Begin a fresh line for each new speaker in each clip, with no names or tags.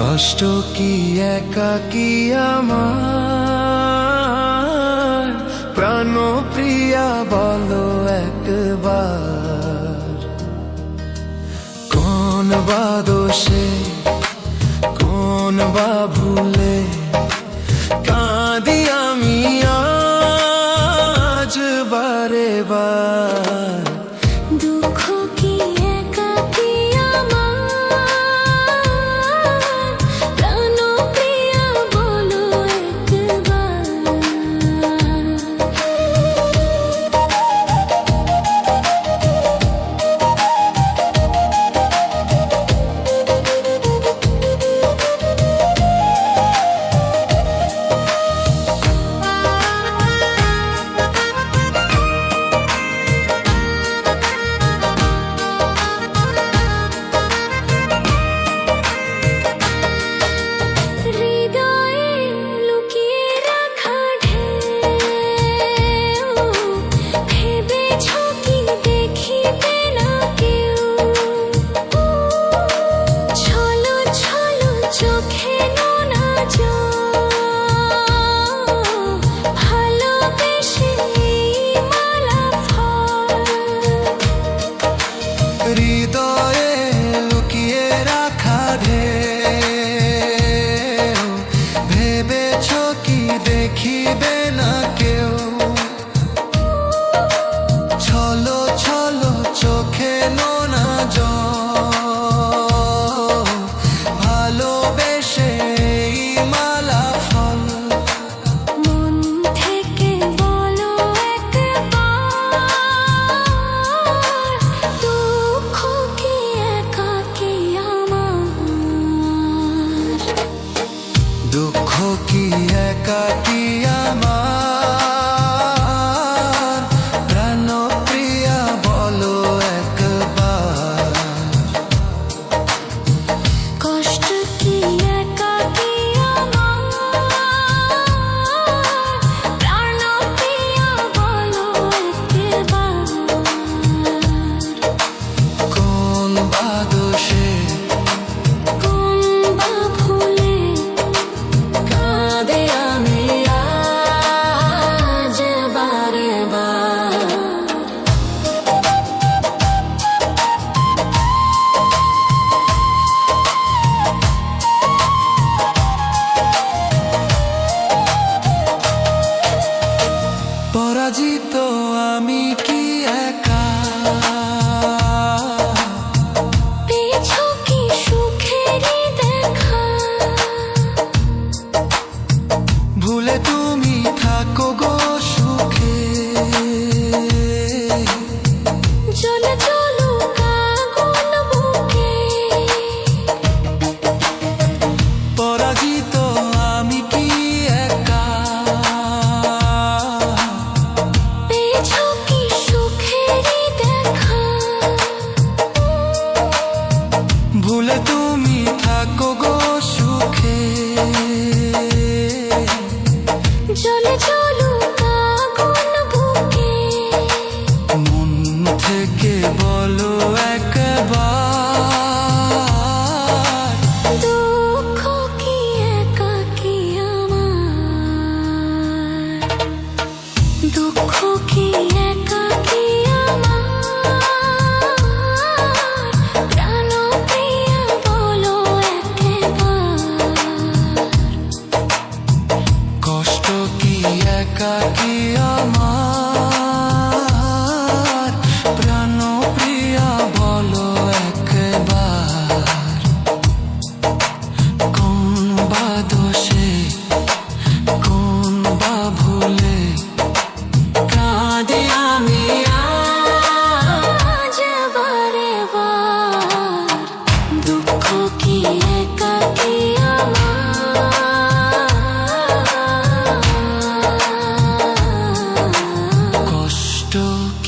কষ্ট কি একাকী আমার প্রাণপ্রিয়া বলো একবার। কোন বা দোষে কোন বা ভুলে কাঁদি আমি আজ বারে বার।
দুঃখ কি একাকী
হৃদয়ে লুকিয়ে রাখা ঢেউ ভেবেছ কি দেখিবে না কেউ। ছলো ছলো চোখে নোনা জল ভালোবেসে এই মালা ফল।
মন থেকে বলো একবার দুঃখ কি একাকী আমার।
দুঃখ কি একাকী আমার প্রাণপ্রিয়া বলো একবার।
কষ্ট কি একাকী আমার প্রাণপ্রিয়া বলো একবার।
কোন বা দোষে
কোন বা ভুলে
কাঁদে আমি
আজ বারে বার।
পরাজিত আমি কি একা
পেয়েছো কি সুখেরই দেখা
ভুলে তুমি থাকো গো সুখে।
জ্বলে চলুক আগুন বুকে
পরাজিত আমি কি একা
পেয়েছো কি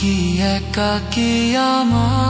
কি একাকী আমার